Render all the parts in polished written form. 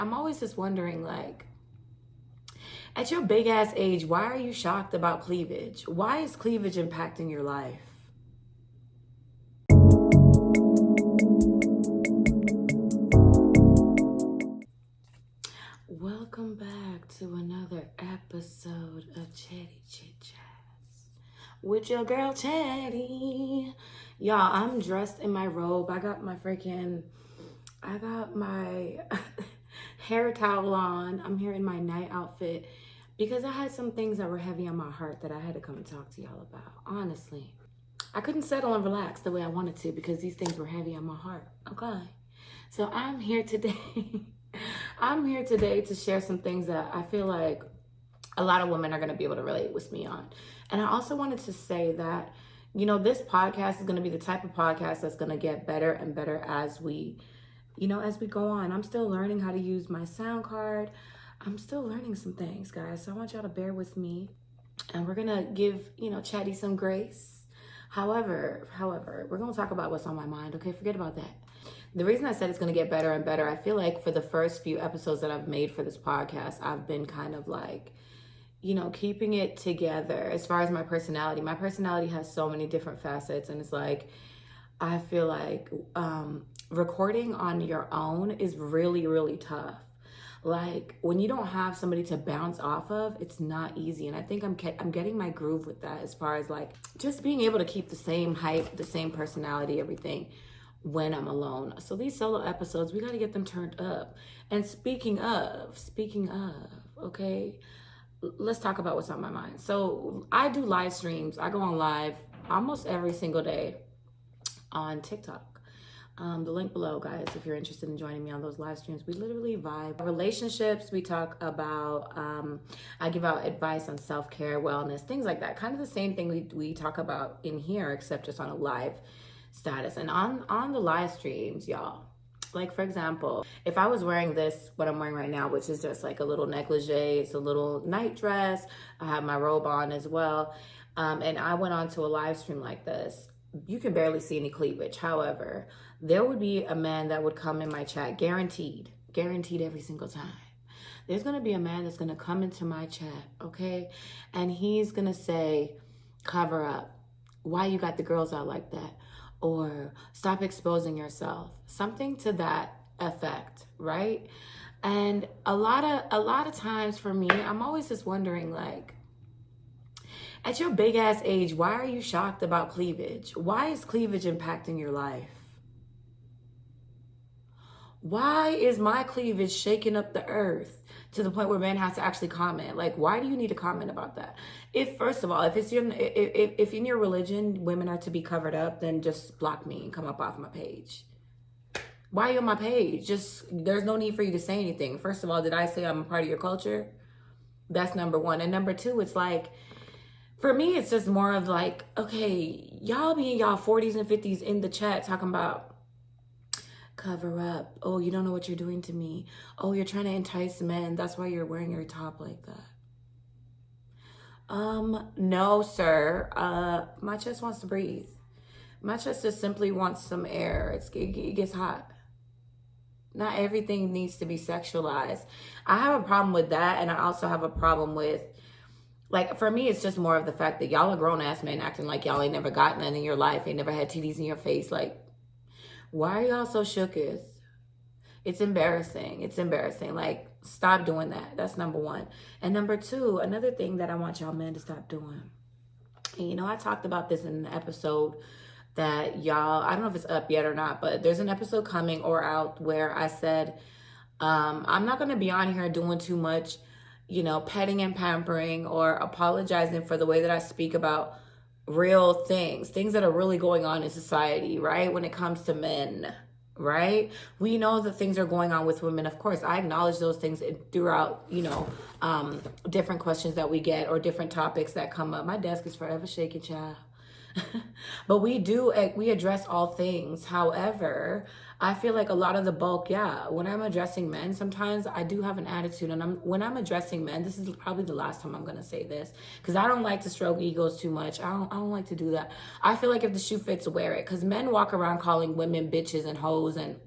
I'm always just wondering, like, at your big ass age, why are you shocked about cleavage? Why is cleavage impacting your life? Welcome back to another episode of Chatty Chit Chats with your girl Chatty. Y'all, I'm dressed in my robe. I got my hair towel on. I'm here in my night outfit because I had some things that were heavy on my heart that I had to come and talk to y'all about. Honestly, I couldn't settle and relax the way I wanted to because these things were heavy on my heart. Okay, so I'm here today. I'm here today to share some things that I feel like a lot of women are going to be able to relate with me on. And I also wanted to say that, this podcast is going to be the type of podcast that's going to get better and better as we go on. I'm still learning how to use my sound card. I'm still learning some things, guys. So I want y'all to bear with me. And we're going to give, Chatty some grace. However, we're going to talk about what's on my mind. Okay, forget about that. The reason I said it's going to get better and better, I feel like for the first few episodes that I've made for this podcast, I've been kind of like, keeping it together as far as my personality. My personality has so many different facets, and it's like, I feel like recording on your own is really, really tough. Like, when you don't have somebody to bounce off of, it's not easy. And I think I'm getting my groove with that as far as like just being able to keep the same hype, the same personality, everything when I'm alone. So these solo episodes, we got to get them turned up. And speaking of, okay, let's talk about what's on my mind. So I do live streams. I go on live almost every single day on TikTok. The link below, guys, if you're interested in joining me on those live streams. We literally vibe. Relationships, we talk about, I give out advice on self-care, wellness, things like that. Kind of the same thing we talk about in here, except just on a live status. And on the live streams, y'all, like, for example, if I was wearing what I'm wearing right now, which is just like a little negligee, it's a little night dress, I have my robe on as well, and I went on to a live stream like this, you can barely see any cleavage. However, there would be a man that would come in my chat, guaranteed every single time. There's going to be a man that's going to come into my chat, okay? And he's going to say, cover up. Why you got the girls out like that? Or stop exposing yourself. Something to that effect, right? And a lot of times for me, I'm always just wondering, like, at your big ass age, why are you shocked about cleavage? Why is cleavage impacting your life? Why is my cleavage shaking up the earth to the point where men have to actually comment? Like, why do you need to comment about that? First of all, if in your religion women are to be covered up, then just block me and come up off my page. Why are you on my page? There's no need for you to say anything. First of all, did I say I'm a part of your culture? That's number one. And number two, it's like, for me, it's just more of like, okay, y'all be in y'all 40s and 50s in the chat talking about cover up. Oh, you don't know what you're doing to me. Oh, you're trying to entice men. That's why you're wearing your top like that. No, sir. My chest wants to breathe. My chest just simply wants some air. It gets hot. Not everything needs to be sexualized. I have a problem with that, and I also have a problem with, like, for me, it's just more of the fact that y'all are grown-ass men acting like y'all ain't never gotten none in your life, ain't never had titties in your face. Like, why are y'all so shooketh? It's embarrassing. Like, stop doing that. That's number one. And number two, another thing that I want y'all men to stop doing. And, I talked about this in an episode that y'all, I don't know if it's up yet or not, but there's an episode coming or out where I said, I'm not going to be on here doing too much, petting and pampering or apologizing for the way that I speak about real things that are really going on in society, right? When it comes to men, right? We know that things are going on with women. Of course, I acknowledge those things throughout, different questions that we get or different topics that come up. My desk is forever shaking, child. But we address all things. However, I feel like a lot of the bulk, when I'm addressing men, sometimes I do have an attitude. And when I'm addressing men, this is probably the last time I'm going to say this, because I don't like to stroke egos too much. I don't like to do that. I feel like if the shoe fits, wear it. Because men walk around calling women bitches and hoes and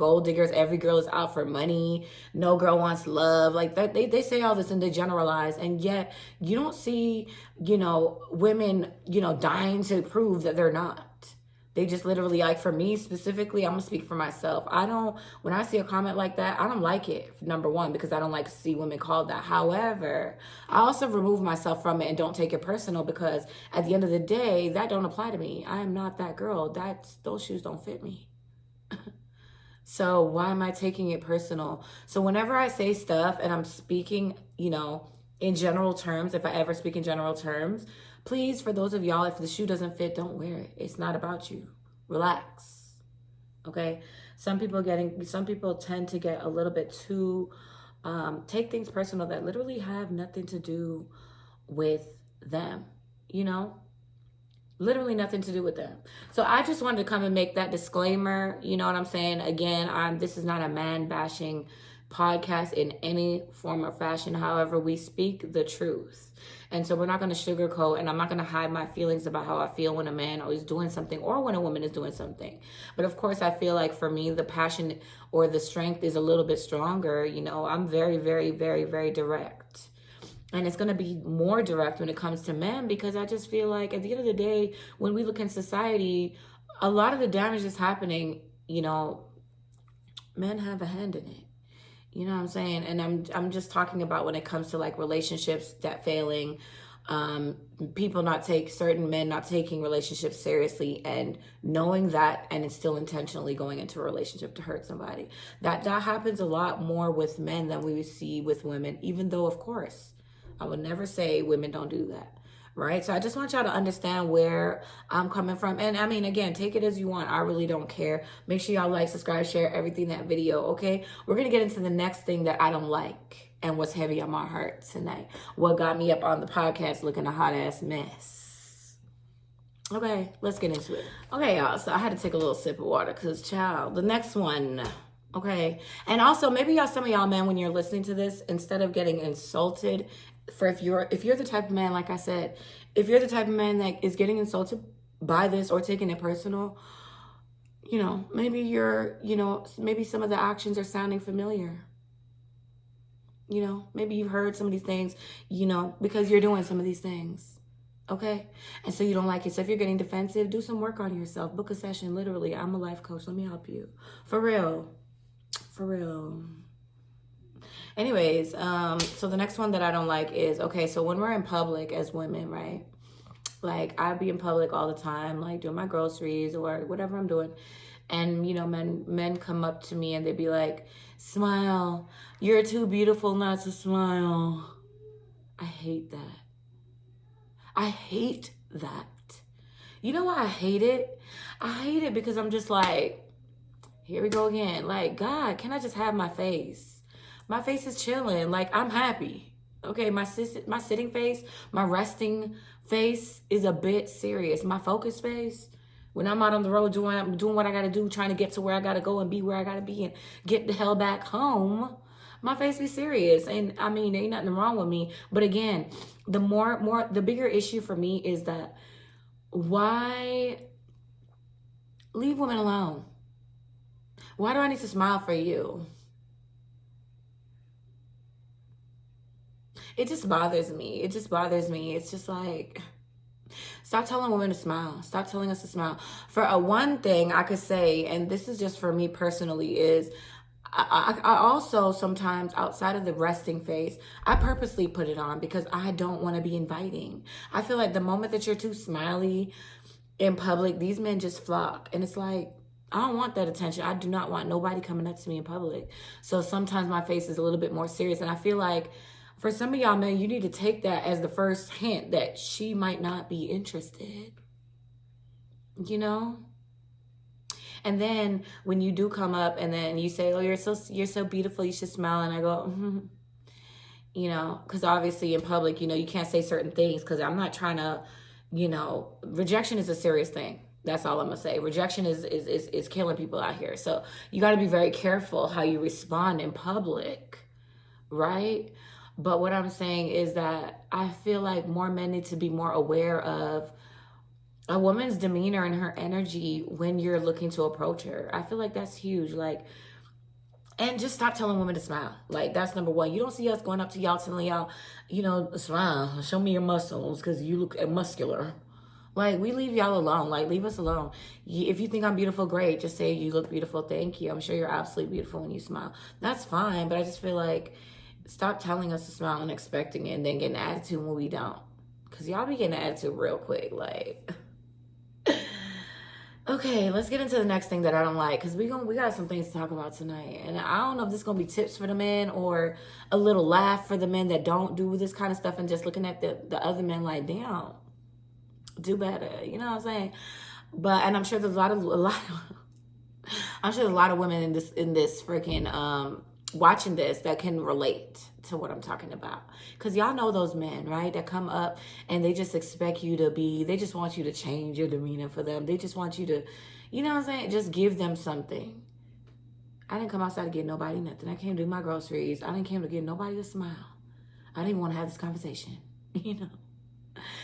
gold diggers, every girl is out for money, no girl wants love. Like that, they say all this and they generalize, and yet you don't see, women, dying to prove that they're not. They just literally, like, for me specifically, I'm gonna speak for myself. When I see a comment like that, I don't like it, number one, because I don't like to see women called that. However, I also remove myself from it and don't take it personal, because at the end of the day, that don't apply to me. I am not that girl. Those shoes don't fit me. So why am I taking it personal? So whenever I say stuff and I'm speaking, in general terms, if I ever speak in general terms, please, for those of y'all, if the shoe doesn't fit, don't wear it. It's not about you. Relax. Okay? Some people tend to get a little bit too, take things personal that literally have nothing to do with them, Literally nothing to do with them. So I just wanted to come and make that disclaimer. You know what I'm saying? Again, this is not a man bashing podcast in any form or fashion. However, we speak the truth. And so we're not going to sugarcoat, and I'm not going to hide my feelings about how I feel when a man is doing something or when a woman is doing something. But of course, I feel like for me, the passion or the strength is a little bit stronger. I'm very, very, very, very direct. And it's going to be more direct when it comes to men, because I just feel like at the end of the day, when we look in society, a lot of the damage is happening, men have a hand in it. You know what I'm saying? And I'm just talking about when it comes to like relationships that failing, certain men not taking relationships seriously and knowing that, and it's still intentionally going into a relationship to hurt somebody. That happens a lot more with men than we see with women, even though, of course, I would never say women don't do that, right? So I just want y'all to understand where I'm coming from. And I mean, again, take it as you want. I really don't care. Make sure y'all like, subscribe, share everything, that video, okay? We're going to get into the next thing that I don't like and what's heavy on my heart tonight. What got me up on the podcast looking a hot-ass mess. Okay, let's get into it. Okay, y'all, so I had to take a little sip of water because, child, the next one... Okay. And also, maybe some of y'all men, when you're listening to this, instead of getting insulted, if you're the type of man, like I said, if you're the type of man that is getting insulted by this or taking it personal, maybe maybe some of the actions are sounding familiar. Maybe you've heard some of these things, because you're doing some of these things. Okay? And so you don't like it. So if you're getting defensive, do some work on yourself. Book a session. Literally, I'm a life coach. Let me help you. For real. Anyways, so the next one that I don't like is, okay, so when we're in public as women, right? Like, I be in public all the time, like doing my groceries or whatever I'm doing. And, men come up to me and they be like, smile. You're too beautiful not to smile. I hate that. I hate that. You know why I hate it? I hate it because I'm just like, here we go again. Like, God, can I just have my face? My face is chilling. Like, I'm happy. Okay, my sitting face, my resting face is a bit serious. My focus face, when I'm out on the road doing what I got to do, trying to get to where I got to go and be where I got to be and get the hell back home, my face be serious. And I mean, ain't nothing wrong with me. But again, the bigger issue for me is that why leave women alone? Why do I need to smile for you? It just bothers me. It's just like, stop telling women to smile. Stop telling us to smile. For one thing I could say, and this is just for me personally, is I also sometimes, outside of the resting face, I purposely put it on because I don't want to be inviting. I feel like the moment that you're too smiley in public, these men just flock. And it's like, I don't want that attention. I do not want nobody coming up to me in public. So sometimes my face is a little bit more serious. And I feel like for some of y'all men, you need to take that as the first hint that she might not be interested. And then when you do come up and then you say, oh, you're so beautiful, you should smile. And I go, because obviously in public, you can't say certain things because I'm not trying to, rejection is a serious thing. That's all I'm gonna say. Rejection is killing people out here. So you got to be very careful how you respond in public, right? But what I'm saying is that I feel like more men need to be more aware of a woman's demeanor and her energy when you're looking to approach her. I feel like that's huge. Like, And just stop telling women to smile. Like, that's number one. You don't see us going up to y'all telling y'all, smile, show me your muscles because you look muscular. Like, we leave y'all alone. Like, leave us alone. If you think I'm beautiful, great. Just say you look beautiful. Thank you. I'm sure you're absolutely beautiful when you smile. That's fine. But I just feel like stop telling us to smile and expecting it and then getting an attitude when we don't. Because y'all be getting an attitude real quick. Like... Okay, let's get into the next thing that I don't like, because we got some things to talk about tonight. And I don't know if this is going to be tips for the men or a little laugh for the men that don't do this kind of stuff and just looking at the other men like, damn, do better. You know what I'm saying? And I'm sure there's I'm sure there's a lot of women in this freaking watching this that can relate to what I'm talking about. Because y'all know those men, right? That come up and they just expect you to they just want you to change your demeanor for them. They just want you to, you know what I'm saying? Just give them something. I didn't come outside to get nobody nothing. I came to do my groceries. I didn't came to get nobody a smile. I didn't even want to have this conversation,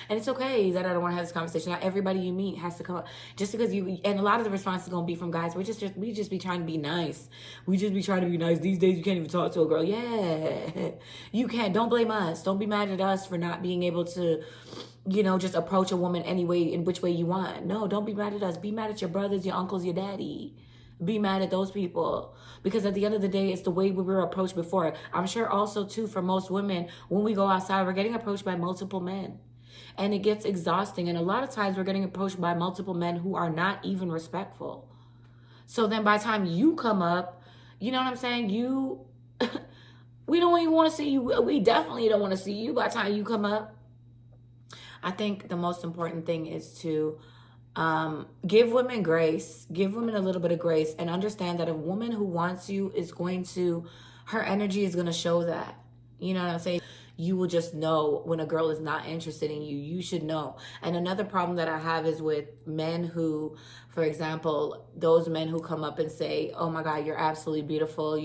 And it's okay that I don't want to have this conversation. Not everybody you meet has to come up. Just because and a lot of the response is going to be from guys. We just be trying to be nice. We just be trying to be nice. These days you can't even talk to a girl. Yeah, you can't. Don't blame us. Don't be mad at us for not being able to, just approach a woman any way, in which way you want. No, don't be mad at us. Be mad at your brothers, your uncles, your daddy. Be mad at those people. Because at the end of the day, it's the way we were approached before. I'm sure also, too, for most women, when we go outside, we're getting approached by multiple men. And it gets exhausting. And a lot of times we're getting approached by multiple men who are not even respectful. So then by the time you come up, you know what I'm saying? We don't even want to see you. We definitely don't want to see you by the time you come up. I think the most important thing is to give women grace, give women a little bit of grace, and understand that a woman who wants you her energy is going to show that. You know what I'm saying? You will just know when a girl is not interested in you. You should know. And another problem that I have is with men who, for example, those men who come up and say, oh my God, you're absolutely beautiful,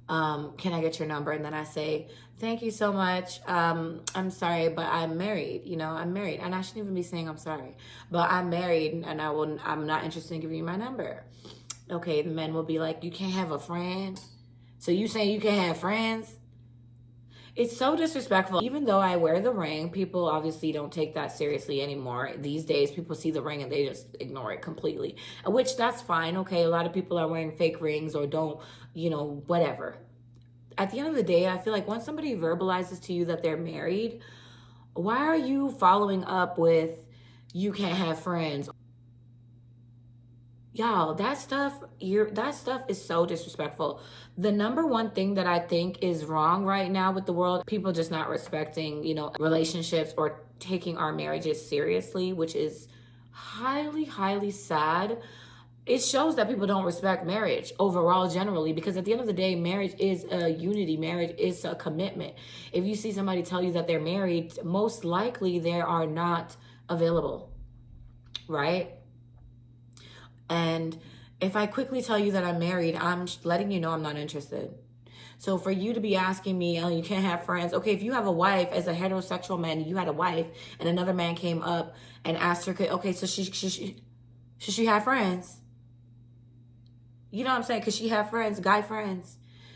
can I get your number? And then I say, thank you so much. I'm sorry, but I'm married. I'm married. And I shouldn't even be saying I'm sorry. But I'm married and I'm not interested in giving you my number. Okay, the men will be like, you can't have a friend? So you saying you can't have friends? It's so disrespectful. Even though I wear the ring, people obviously don't take that seriously anymore. These days, people see the ring and they just ignore it completely, which that's fine. Okay, a lot of people are wearing fake rings or don't, whatever. At the end of the day, I feel like once somebody verbalizes to you that they're married, why are you following up with, you can't have friends? Y'all, that stuff is so disrespectful. The number one thing that I think is wrong right now with the world, people just not respecting, relationships or taking our marriages seriously, which is highly, highly sad. It shows that people don't respect marriage overall generally, because at the end of the day, marriage is a unity. Marriage is a commitment. If you see somebody tell you that they're married, most likely they are not available, right? And if I quickly tell you that I'm married, I'm letting you know I'm not interested. So for you to be asking me, oh, you can't have friends. Okay, if you have a wife, as a heterosexual man, you had a wife and another man came up and asked her, okay, so should she have friends? You know what I'm saying? Could she have friends, guy friends?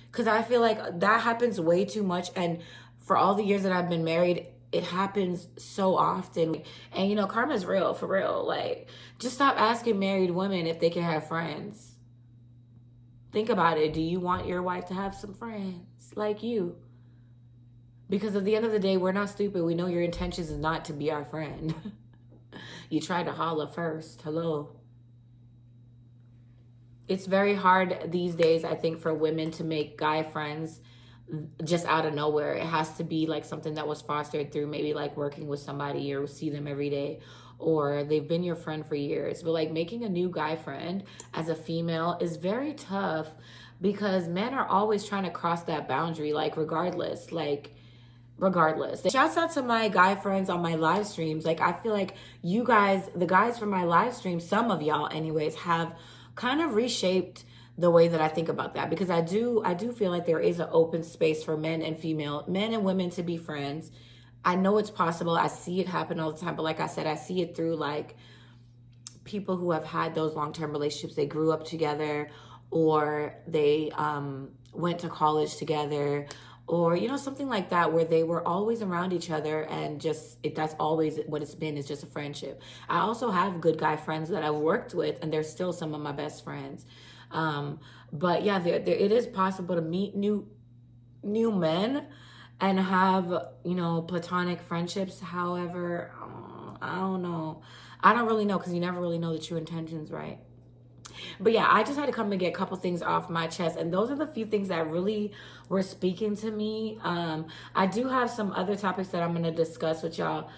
Because I feel like that happens way too much. And for all the years that I've been married, it happens so often. And karma's real, for real. Like, just stop asking married women if they can have friends. Think about it. Do you want your wife to have some friends like you? Because at the end of the day, we're not stupid. We know your intentions is not to be our friend. You tried to holler first. Hello. It's very hard these days, I think, for women to make guy friends just out of nowhere. It has to be like something that was fostered through maybe like working with somebody or see them every day, or they've been your friend for years. But like making a new guy friend as a female is very tough, because men are always trying to cross that boundary, like regardless. Shouts out to my guy friends on my live streams. Like, I feel like you guys, the guys from my live stream, some of y'all anyways, have kind of reshaped the way that I think about that, because I do feel like there is an open space for men and women to be friends. I know it's possible. I see it happen all the time. But like I said, I see it through like people who have had those long-term relationships. They grew up together, or they went to college together, or something like that, where they were always around each other, and that's always what it's been, is just a friendship. I also have good guy friends that I've worked with, and they're still some of my best friends. But yeah, it is possible to meet new men and have platonic friendships. However, I don't know. I don't really know, because you never really know the true intentions, right? But yeah, I just had to come and get a couple things off my chest, and those are the few things that really were speaking to me. I do have some other topics that I'm going to discuss with y'all,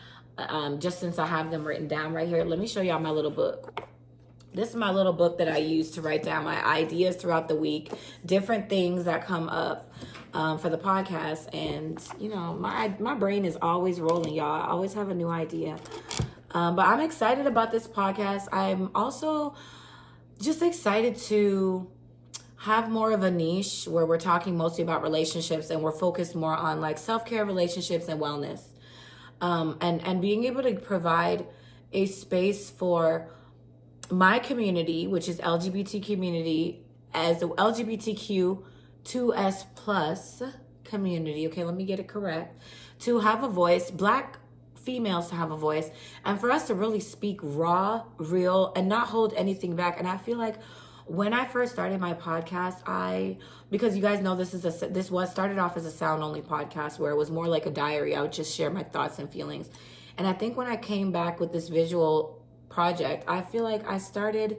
just since I have them written down right here. Let me show y'all my little book. This is my little book that I use to write down my ideas throughout the week, different things that come up for the podcast. And my brain is always rolling, y'all. I always have a new idea. But I'm excited about this podcast. I'm also just excited to have more of a niche where we're talking mostly about relationships, and we're focused more on like self-care, relationships, and wellness, and being able to provide a space for my community, which is LGBT community, as the LGBTQ2S plus community. Okay, let me get it correct. To have a voice, Black females to have a voice, and for us to really speak raw, real, and not hold anything back. And I feel like when I first started my podcast, because you guys know this was started off as a sound only podcast, where it was more like a diary. I would just share my thoughts and feelings. And I think when I came back with this visual project, I feel like I started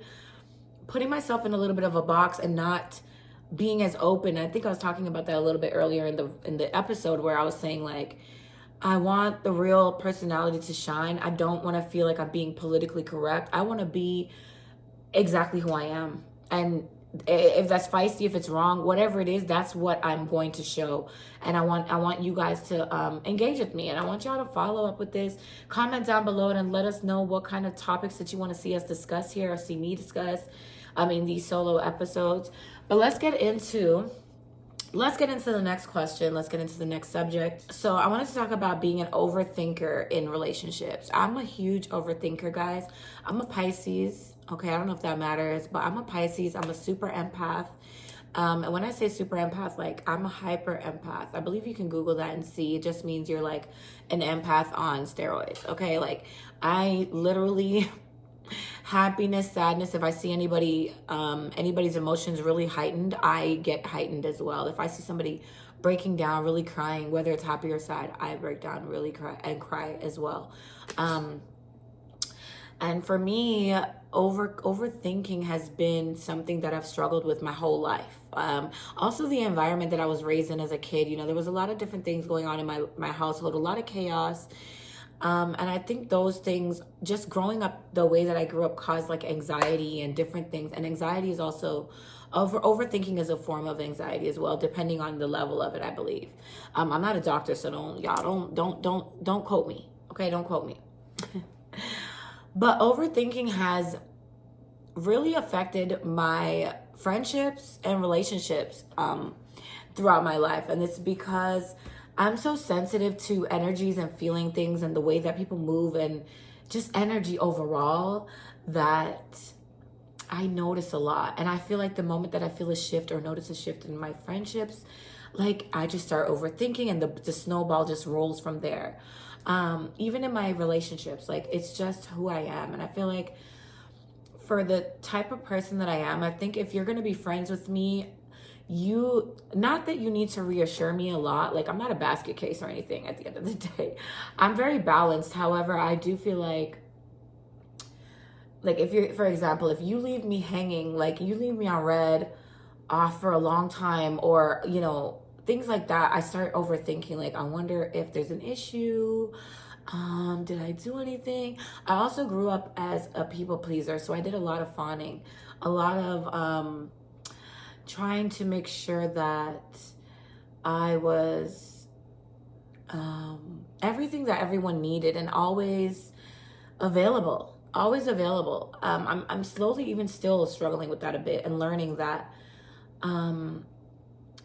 putting myself in a little bit of a box and not being as open. I think I was talking about that a little bit earlier in the episode, where I was saying like, I want the real personality to shine. I don't want to feel like I'm being politically correct. I want to be exactly who I am. And if that's feisty, if it's wrong, whatever it is, that's what I'm going to show. And I want you guys to engage with me. And I want y'all to follow up with this. Comment down below and let us know what kind of topics that you want to see us discuss here, or see me discuss in these solo episodes. But let's get into the next question. Let's get into the next subject. So I wanted to talk about being an overthinker in relationships. I'm a huge overthinker, guys. I'm a Pisces. Okay, I don't know if that matters, but I'm a Pisces. I'm a super empath. And when I say super empath, like, I'm a hyper empath. I believe you can Google that and see. It just means you're like an empath on steroids. Okay, like, I literally happiness, sadness, if I see anybody's emotions really heightened, I get heightened as well. If I see somebody breaking down, really crying, whether it's happy or sad, I break down, really cry as well. And for me, overthinking has been something that I've struggled with my whole life. Also, the environment that I was raised in as a kid, there was a lot of different things going on in my household, a lot of chaos. And I think those things, just growing up the way that I grew up, caused like anxiety and different things. And anxiety is also, overthinking is a form of anxiety as well, depending on the level of it, I believe. I'm not a doctor, so don't quote me. Okay, don't quote me. But overthinking has really affected my friendships and relationships throughout my life. And it's because I'm so sensitive to energies and feeling things and the way that people move and just energy overall, that I notice a lot. And I feel like the moment that I feel a shift or notice a shift in my friendships, like, I just start overthinking, and the snowball just rolls from there. Even in my relationships, like, it's just who I am. And I feel like for the type of person that I am, I think if you're going to be friends with me, not that you need to reassure me a lot. Like, I'm not a basket case or anything at the end of the day. I'm very balanced. However, I do feel like for example, if you leave me hanging, like, you leave me on red off for a long time, or, things like that, I start overthinking. Like, I wonder if there's an issue. Did I do anything? I also grew up as a people pleaser, so I did a lot of fawning, a lot of trying to make sure that I was everything that everyone needed, and always available. I'm slowly, even still, struggling with that a bit, and learning that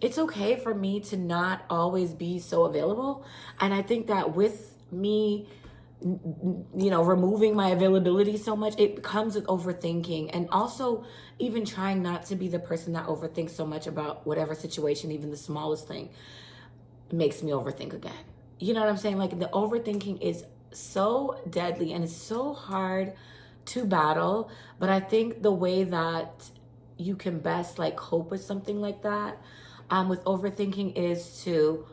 it's okay for me to not always be so available. And I think that with me removing my availability so much, it comes with overthinking. And also even trying not to be the person that overthinks so much about whatever situation, even the smallest thing makes me overthink again. You know what I'm saying? Like, the overthinking is so deadly and it's so hard to battle. But I think the way that you can best like cope with something like that with overthinking is to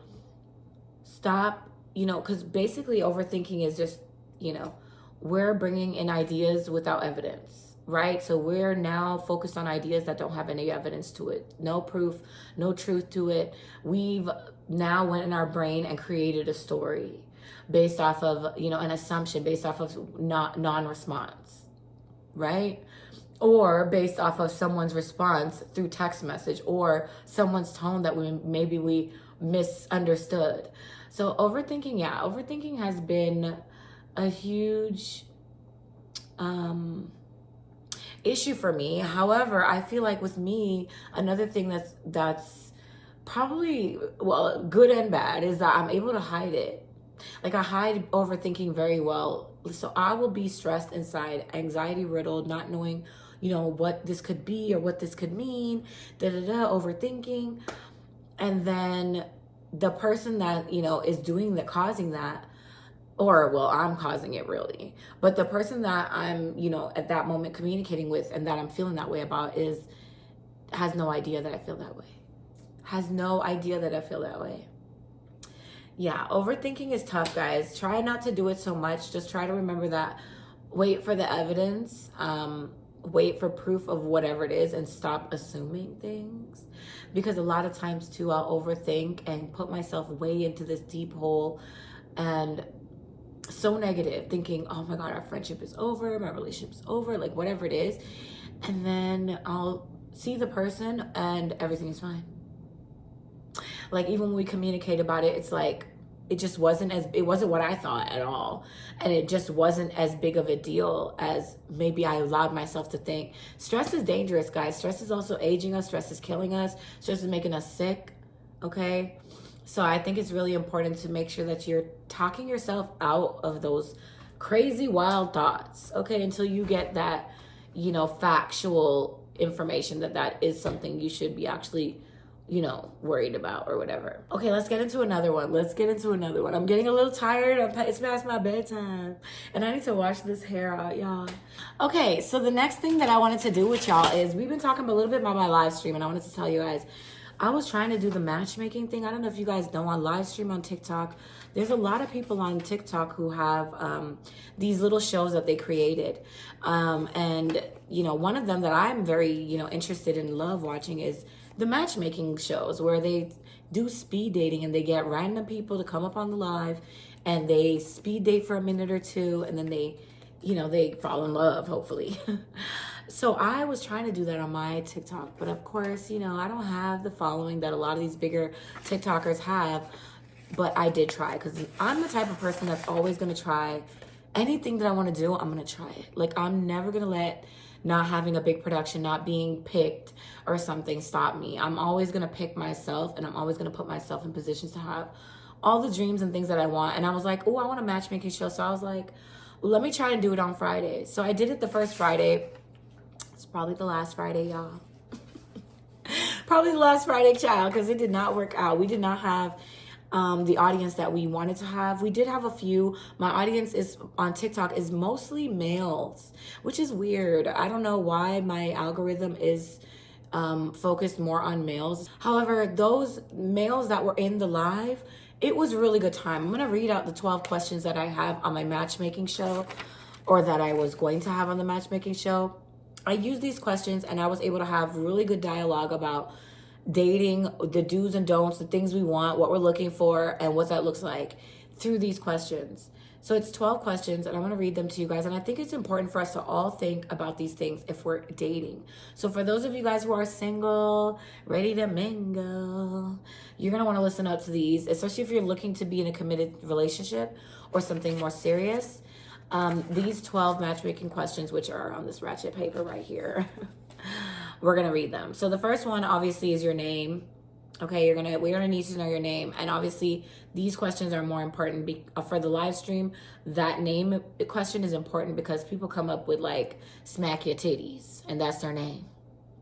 stop, because basically overthinking is just, we're bringing in ideas without evidence, right? So we're now focused on ideas that don't have any evidence to it, no proof, no truth to it. We've now went in our brain and created a story based off of, an assumption, based off of non-response, right? Or based off of someone's response through text message, or someone's tone that maybe we misunderstood. So overthinking has been a huge issue for me. However, I feel like with me, another thing that's probably, well, good and bad, is that I'm able to hide it. Like, I hide overthinking very well. So I will be stressed inside, anxiety riddled, not knowing, what this could be or what this could mean, overthinking. And then the person that, is causing that, or, well, I'm causing it really, but the person that I'm, at that moment communicating with and that I'm feeling that way about has no idea that I feel that way. Yeah, overthinking is tough, guys. Try not to do it so much. Just try to remember that. Wait for the evidence. Wait for proof of whatever it is, and stop assuming things. Because a lot of times too, I'll overthink and put myself way into this deep hole and so negative, thinking, oh my God, our friendship is over, my relationship's over, like whatever it is. And then I'll see the person and everything is fine. Like, even when we communicate about it, it's like, it wasn't what I thought at all. And it just wasn't as big of a deal as maybe I allowed myself to think. Stress is dangerous, guys. Stress is also aging us. Stress is killing us. Stress is making us sick. Okay? So I think it's really important to make sure that you're talking yourself out of those crazy, wild thoughts. Okay? Until you get that, factual information that is something you should be actually worried about or whatever. Okay, let's get into another one. I'm getting a little tired. It's past my bedtime. And I need to wash this hair out, y'all. Okay, so the next thing that I wanted to do with y'all is, we've been talking a little bit about my live stream, and I wanted to tell you guys, I was trying to do the matchmaking thing. I don't know if you guys know, on live stream on TikTok, there's a lot of people on TikTok who have these little shows that they created. And, one of them that I'm very, interested in, love watching, is the matchmaking shows where they do speed dating and they get random people to come up on the live and they speed date for a minute or two, and then they fall in love, hopefully. So I was trying to do that on my TikTok, but of course, I don't have the following that a lot of these bigger TikTokers have, but I did try, because I'm the type of person that's always going to try anything that I want to do. I'm going to try it. Like, I'm never going to let not having a big production, not being picked or something stop me. I'm always going to pick myself, and I'm always going to put myself in positions to have all the dreams and things that I want. And I was like, oh, I want a matchmaking show. So I was like, let me try and do it on Friday. So I did it the first Friday. It's probably the last Friday, y'all. Probably the last Friday, child, because it did not work out. We did not have the audience that we wanted to have. We did have a few. My audience is on TikTok is mostly males, which is weird. I don't know why my algorithm is focused more on males. However, those males that were in the live, it was a really good time. I'm going to read out the 12 questions that I have on my matchmaking show, or that I was going to have on the matchmaking show. I used these questions and I was able to have really good dialogue about dating, the do's and don'ts, the things we want, what we're looking for, and what that looks like through these questions. So it's 12 questions, and I'm going to read them to you guys. And I think it's important for us to all think about these things if we're dating. So for those of you guys who are single, ready to mingle, you're going to want to listen up to these, especially if you're looking to be in a committed relationship or something more serious. These 12 matchmaking questions, which are on this ratchet paper right here, we're going to read them. So the first one, obviously, is your name. Okay, we're gonna need to know your name, and obviously these questions are more important for the live stream. That name question is important because people come up with like smack your titties, and that's their name.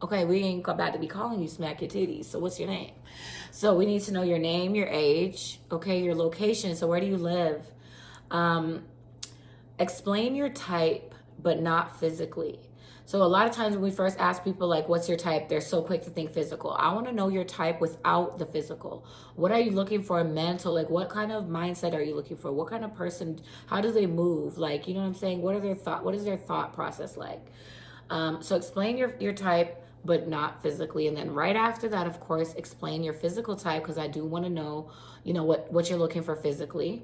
Okay, we ain't about to be calling you smack your titties. So what's your name? So we need to know your name, your age, okay, your location. So where do you live? Explain your type, but not physically. So a lot of times when we first ask people like, what's your type? They're so quick to think physical. I want to know your type without the physical. What are you looking for mental? Like what kind of mindset are you looking for? What kind of person, how do they move? Like, you know what I'm saying? What is their thought process like? So explain your type, but not physically. And then right after that, of course, explain your physical type, because I do want to know, what you're looking for physically.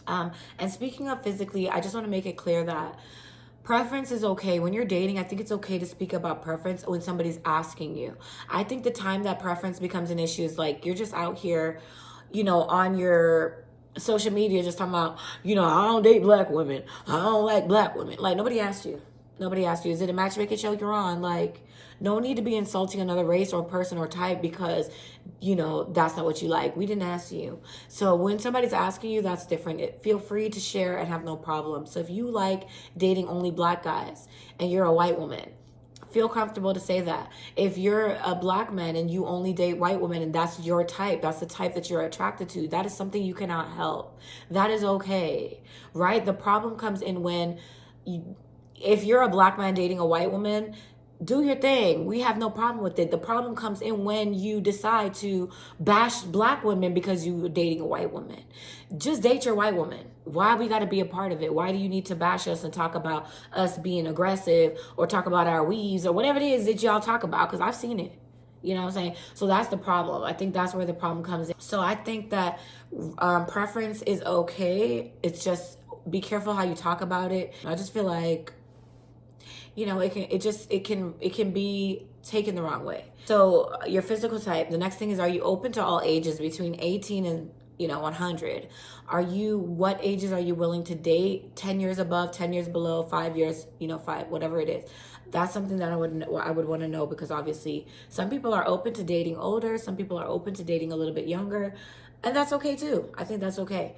And speaking of physically, I just want to make it clear that preference is okay. When you're dating, I think it's okay to speak about preference when somebody's asking you. I think the time that preference becomes an issue is like you're just out here, on your social media just talking about, I don't date black women. I don't like black women. Like nobody asked you. Nobody asked you. Is it a matchmaking show you're on? Like, no need to be insulting another race or person or type because, that's not what you like. We didn't ask you. So when somebody's asking you, that's different. Feel free to share and have no problem. So if you like dating only black guys and you're a white woman, feel comfortable to say that. If you're a black man and you only date white women and that's your type, that's the type that you're attracted to, that is something you cannot help. That is okay, right? The problem comes in when if you're a black man dating a white woman, do your thing. We have no problem with it. The problem comes in when you decide to bash black women because you're dating a white woman. Just date your white woman. Why we got to be a part of it? Why do you need to bash us and talk about us being aggressive or talk about our weaves or whatever it is that y'all talk about? Because I've seen it. You know what I'm saying? So that's the problem. I think that's where the problem comes in. So I think that preference is okay. It's just be careful how you talk about it. I just feel like it can be taken the wrong way. So your physical type, the next thing is, are you open to all ages between 18 and 100? What ages are you willing to date? 10 years above, 10 years below, 5 years, 5, whatever it is. That's something that I would want to know, because obviously some people are open to dating older, some people are open to dating a little bit younger, and that's okay too. I think that's okay.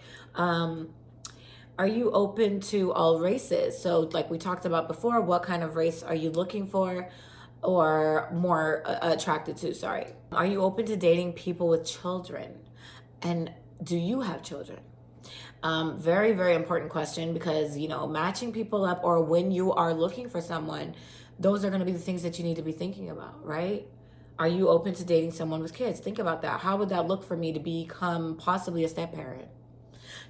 Are you open to all races? So like we talked about before, what kind of race are you looking for or more attracted to? Sorry. Are you open to dating people with children? And do you have children? Very, very important question, because, matching people up, or when you are looking for someone, those are going to be the things that you need to be thinking about, right? Are you open to dating someone with kids? Think about that. How would that look for me to become possibly a step parent?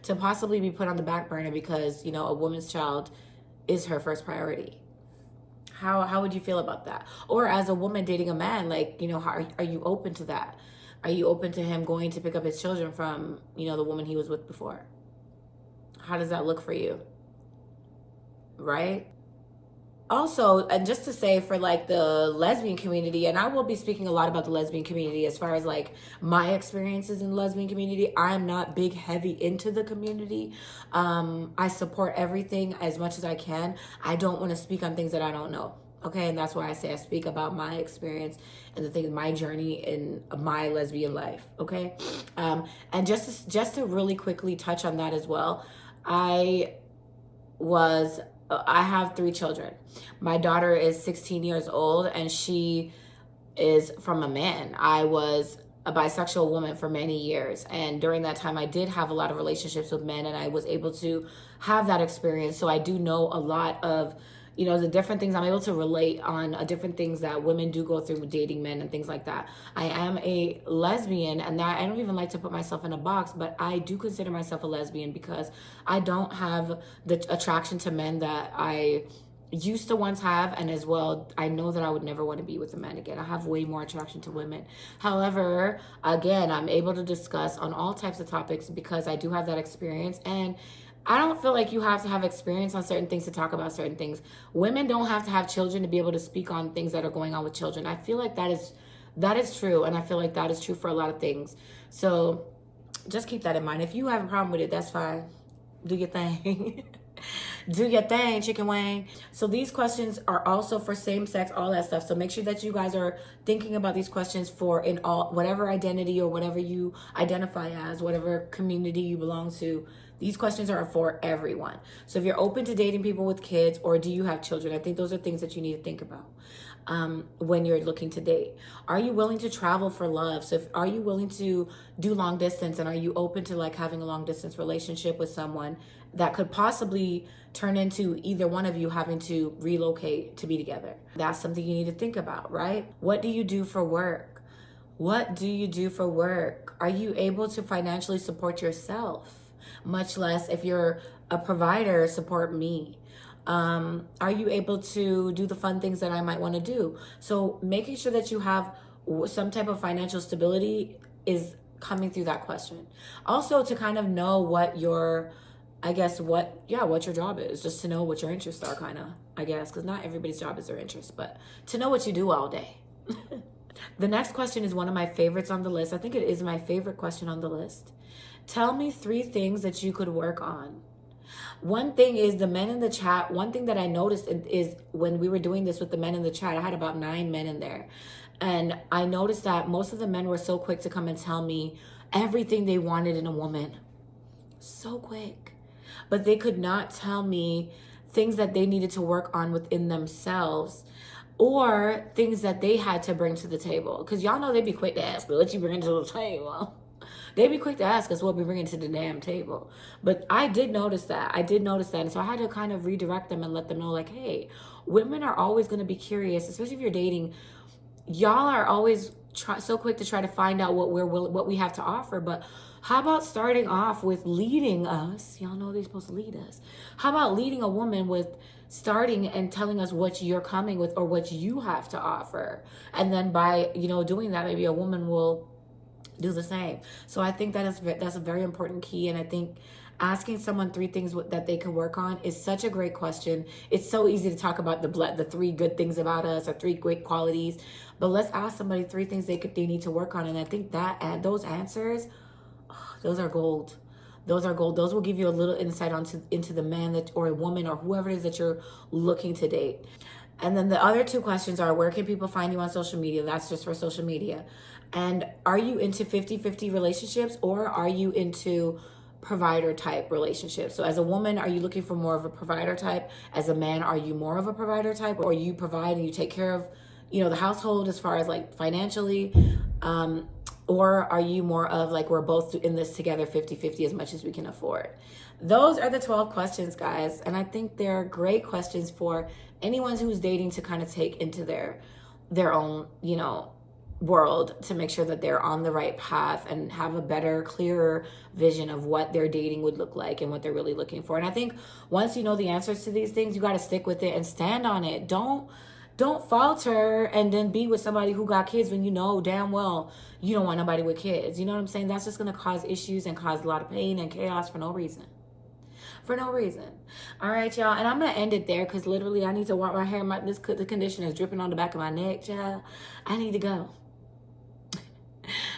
To possibly be put on the back burner because, a woman's child is her first priority. How would you feel about that? Or as a woman dating a man, like, how are you open to that? Are you open to him going to pick up his children from, the woman he was with before? How does that look for you? Right? Also, and just to say, for like the lesbian community, and I will be speaking a lot about the lesbian community as far as like my experiences in the lesbian community. I am not big heavy into the community. I support everything as much as I can. I don't want to speak on things that I don't know. Okay, and that's why I say I speak about my experience and the things, my journey in my lesbian life. Okay, and just to really quickly touch on that as well, I have 3 children. My daughter is 16 years old and she is from a man. I was a bisexual woman for many years, and during that time I did have a lot of relationships with men, and I was able to have that experience. So I do know a lot of the different things. I'm able to relate on different things that women do go through with dating men and things like that. I am a lesbian, and that I don't even like to put myself in a box, but I do consider myself a lesbian because I don't have the attraction to men that I used to once have, and as well, I know that I would never want to be with a man again. I have way more attraction to women. However, again, I'm able to discuss on all types of topics because I do have that experience, and I don't feel like you have to have experience on certain things to talk about certain things. Women don't have to have children to be able to speak on things that are going on with children. I feel like that is true, and I feel like that is true for a lot of things. So just keep that in mind. If you have a problem with it, that's fine. Do your thing. Do your thing, chicken wing. So these questions are also for same sex, all that stuff. So make sure that you guys are thinking about these questions for in all, whatever identity or whatever you identify as, whatever community you belong to. These questions are for everyone. So if you're open to dating people with kids, or do you have children? I think those are things that you need to think about when you're looking to date. Are you willing to travel for love? So are you willing to do long distance, and are you open to like having a long distance relationship with someone that could possibly turn into either one of you having to relocate to be together? That's something you need to think about, right? What do you do for work? What do you do for work? Are you able to financially support yourself? Much less, if you're a provider, support me. Are you able to do the fun things that I might want to do? So making sure that you have some type of financial stability is coming through that question. Also, to kind of know what your, I guess, what your job is, just to know what your interests are, kind of, I guess, because not everybody's job is their interest, but to know what you do all day. The next question is one of my favorites on the list. I think it is my favorite question on the list. Tell me 3 things that you could work on. One thing is the men in the chat. One thing that I noticed is when we were doing this with the men in the chat, I had about 9 men in there. And I noticed that most of the men were so quick to come and tell me everything they wanted in a woman. So quick. But they could not tell me things that they needed to work on within themselves, or things that they had to bring to the table. Because y'all know they'd be quick to ask, what you bring to the table? They'd be quick to ask us what we bring to the damn table. But I did notice that. And so I had to kind of redirect them and let them know, like, hey, women are always going to be curious, especially if you're dating. Y'all are always so quick to try to find out what we have to offer. But how about starting off with leading us? Y'all know they're supposed to lead us. How about leading a woman with starting and telling us what you're coming with or what you have to offer? And then by, doing that, maybe a woman will do the same. So I think that's a very important key. And I think asking someone 3 things that they can work on is such a great question. It's so easy to talk about the 3 good things about us or 3 great qualities, but let's ask somebody 3 things they need to work on. And I think that those answers, those are gold. Those are gold. Those will give you a little insight into the man that, or a woman, or whoever it is that you're looking to date. And then the other 2 questions are, where can people find you on social media? That's just for social media. And are you into 50-50 relationships, or are you into provider type relationships? So as a woman, are you looking for more of a provider type? As a man, are you more of a provider type, or you provide and you take care of, the household as far as like financially? Or are you more of like, we're both in this together 50-50 as much as we can afford? Those are the 12 questions, guys. And I think they're great questions for anyone who's dating to kind of take into their own, world, to make sure that they're on the right path and have a better, clearer vision of what their dating would look like and what they're really looking for. And I think once you know the answers to these things, you got to stick with it and stand on it. Don't falter and then be with somebody who got kids when you know damn well you don't want nobody with kids. You know what I'm saying? That's just going to cause issues and cause a lot of pain and chaos for no reason. All right, y'all. And I'm going to end it there because literally I need to wash my hair. The conditioner is dripping on the back of my neck, child. I need to go.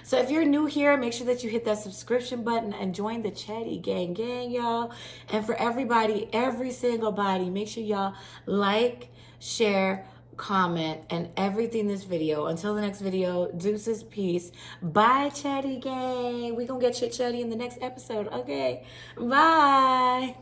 So if you're new here, make sure that you hit that subscription button and join the Chatty gang, y'all. And for everybody, every single body, make sure y'all like, share, comment, and everything in this video. Until the next video, deuces, peace. Bye, Chatty gang. We gonna get chit chatty in the next episode. Okay, bye.